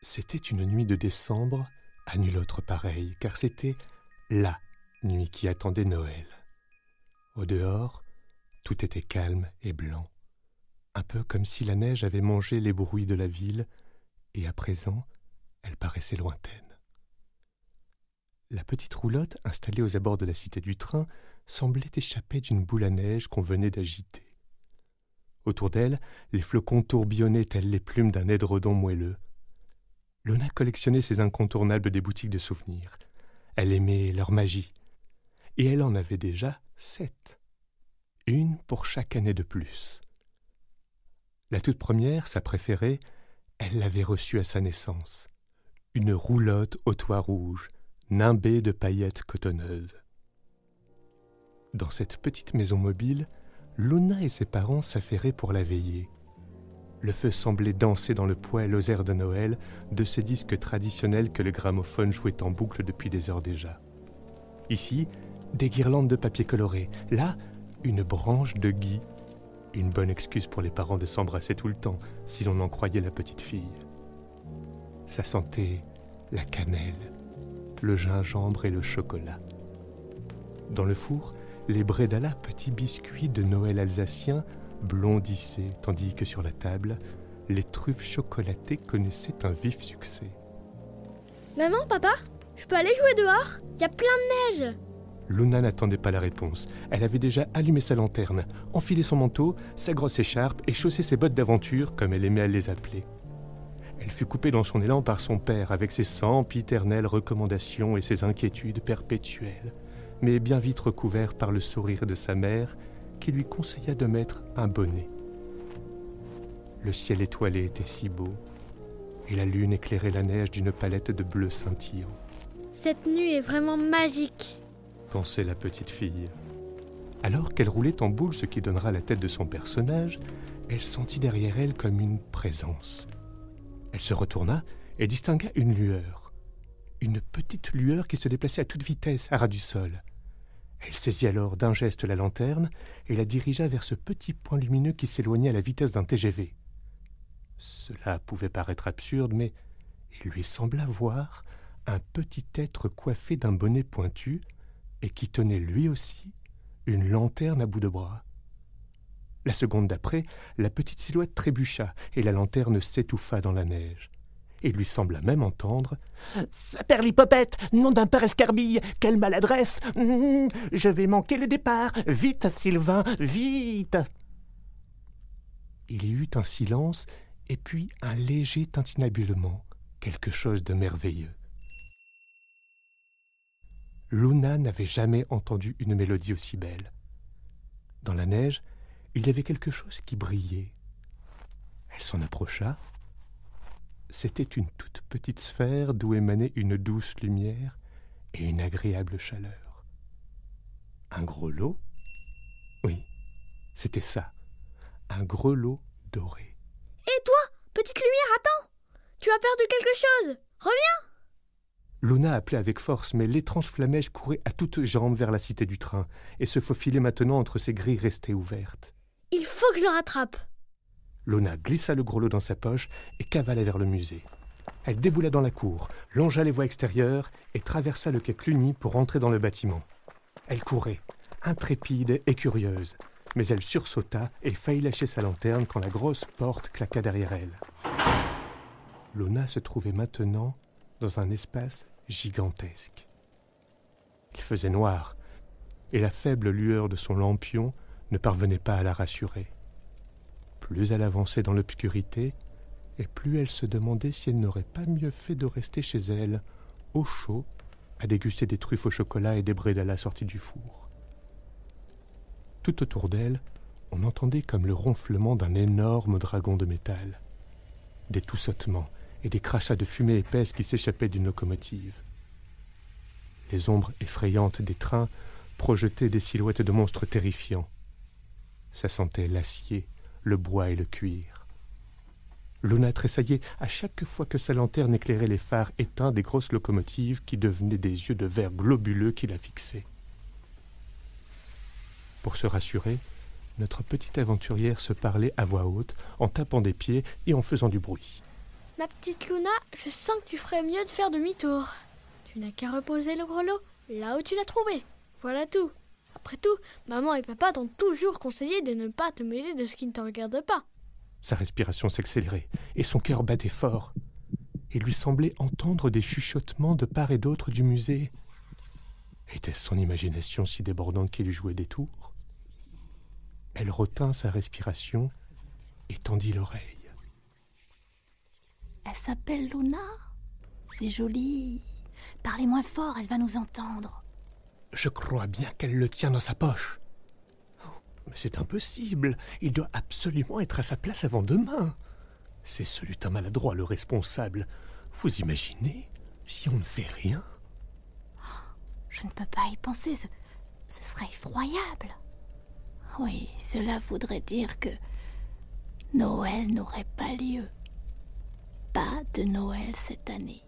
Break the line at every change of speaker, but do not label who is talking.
C'était une nuit de décembre, à nulle autre pareille, car c'était LA nuit qui attendait Noël. Au dehors, tout était calme et blanc, un peu comme si la neige avait mangé les bruits de la ville, et à présent, elle paraissait lointaine. La petite roulotte, installée aux abords de la cité du train, semblait échapper d'une boule à neige qu'on venait d'agiter. Autour d'elle, les flocons tourbillonnaient tels les plumes d'un édredon moelleux. Luna collectionnait ces incontournables des boutiques de souvenirs. Elle aimait leur magie. Et elle en avait déjà 7. Une pour chaque année de plus. La toute première, sa préférée, elle l'avait reçue à sa naissance. Une roulotte au toit rouge, nimbée de paillettes cotonneuses. Dans cette petite maison mobile, Luna et ses parents s'affairaient pour la veiller. Le feu semblait danser dans le poêle aux airs de Noël de ces disques traditionnels que le gramophone jouait en boucle depuis des heures déjà. Ici, des guirlandes de papier coloré. Là, une branche de gui. Une bonne excuse pour les parents de s'embrasser tout le temps, si l'on en croyait la petite fille. Ça sentait la cannelle, le gingembre et le chocolat. Dans le four, les bredala, petits biscuits de Noël alsaciens, blondissaient, tandis que sur la table, les truffes chocolatées connaissaient un vif succès.
« Maman, papa, je peux aller jouer dehors ? Il y a plein de neige !»
Luna n'attendait pas la réponse. Elle avait déjà allumé sa lanterne, enfilé son manteau, sa grosse écharpe et chaussé ses bottes d'aventure, comme elle aimait à les appeler. Elle fut coupée dans son élan par son père, avec ses sempiternelles recommandations et ses inquiétudes perpétuelles, mais bien vite recouvert par le sourire de sa mère, qui lui conseilla de mettre un bonnet. Le ciel étoilé était si beau, et la lune éclairait la neige d'une palette de bleu scintillant.
« Cette nuit est vraiment magique !»
pensait la petite fille. Alors qu'elle roulait en boule ce qui donnera la tête de son personnage, elle sentit derrière elle comme une présence. Elle se retourna et distingua une lueur. Une petite lueur qui se déplaçait à toute vitesse à ras du sol. Elle saisit alors d'un geste la lanterne et la dirigea vers ce petit point lumineux qui s'éloignait à la vitesse d'un TGV. Cela pouvait paraître absurde, mais il lui sembla voir un petit être coiffé d'un bonnet pointu et qui tenait lui aussi une lanterne à bout de bras. La seconde d'après, la petite silhouette trébucha et la lanterne s'étouffa dans la neige. Il lui sembla même entendre « Saperlipopette, nom d'un père escarbille, quelle maladresse! Je vais manquer le départ! Vite, Sylvain, vite !» Il y eut un silence et puis un léger tintinnabullement, quelque chose de merveilleux. Luna n'avait jamais entendu une mélodie aussi belle. Dans la neige, il y avait quelque chose qui brillait. Elle s'en approcha. C'était une toute petite sphère d'où émanait une douce lumière et une agréable chaleur. Un grelot ? Oui, c'était ça, un grelot doré.
« Hé toi, petite lumière, attends ! Tu as perdu quelque chose ! Reviens !»
Luna appelait avec force, mais l'étrange flamèche courait à toutes jambes vers la cité du train et se faufilait maintenant entre ses grilles restées ouvertes.
« Il faut que je le rattrape !»
Luna glissa le grelot dans sa poche et cavala vers le musée. Elle déboula dans la cour, longea les voies extérieures et traversa le quai Cluny pour entrer dans le bâtiment. Elle courait, intrépide et curieuse, mais elle sursauta et faillit lâcher sa lanterne quand la grosse porte claqua derrière elle. Luna se trouvait maintenant dans un espace gigantesque. Il faisait noir, et la faible lueur de son lampion ne parvenait pas à la rassurer. Plus elle avançait dans l'obscurité, et plus elle se demandait si elle n'aurait pas mieux fait de rester chez elle, au chaud, à déguster des truffes au chocolat et des bredala sortis du four. Tout autour d'elle, on entendait comme le ronflement d'un énorme dragon de métal, des toussottements et des crachats de fumée épaisse qui s'échappaient d'une locomotive. Les ombres effrayantes des trains projetaient des silhouettes de monstres terrifiants. Ça sentait l'acier, le bois et le cuir. Luna tressaillait à chaque fois que sa lanterne éclairait les phares éteints des grosses locomotives qui devenaient des yeux de verre globuleux qui la fixaient. Pour se rassurer, notre petite aventurière se parlait à voix haute, en tapant des pieds et en faisant du bruit.
« Ma petite Luna, je sens que tu ferais mieux de faire demi-tour. Tu n'as qu'à reposer le grelot là où tu l'as trouvé. Voilà tout. Après tout, maman et papa t'ont toujours conseillé de ne pas te mêler de ce qui ne te regarde pas.
Sa respiration s'accélérait et son cœur battait fort. Il lui semblait entendre des chuchotements de part et d'autre du musée. Était-ce son imagination si débordante qui lui jouait des tours? Elle retint sa respiration et tendit l'oreille.
Elle s'appelle Luna. C'est joli. Parlez moins fort, elle va nous entendre.
Je crois bien qu'elle le tient dans sa poche. Mais c'est impossible. Il doit absolument être à sa place avant demain. C'est ce lutin maladroit le responsable. Vous imaginez si on ne fait rien?
Je ne peux pas y penser, ce serait effroyable. Oui, cela voudrait dire que Noël n'aurait pas lieu. Pas de Noël cette année.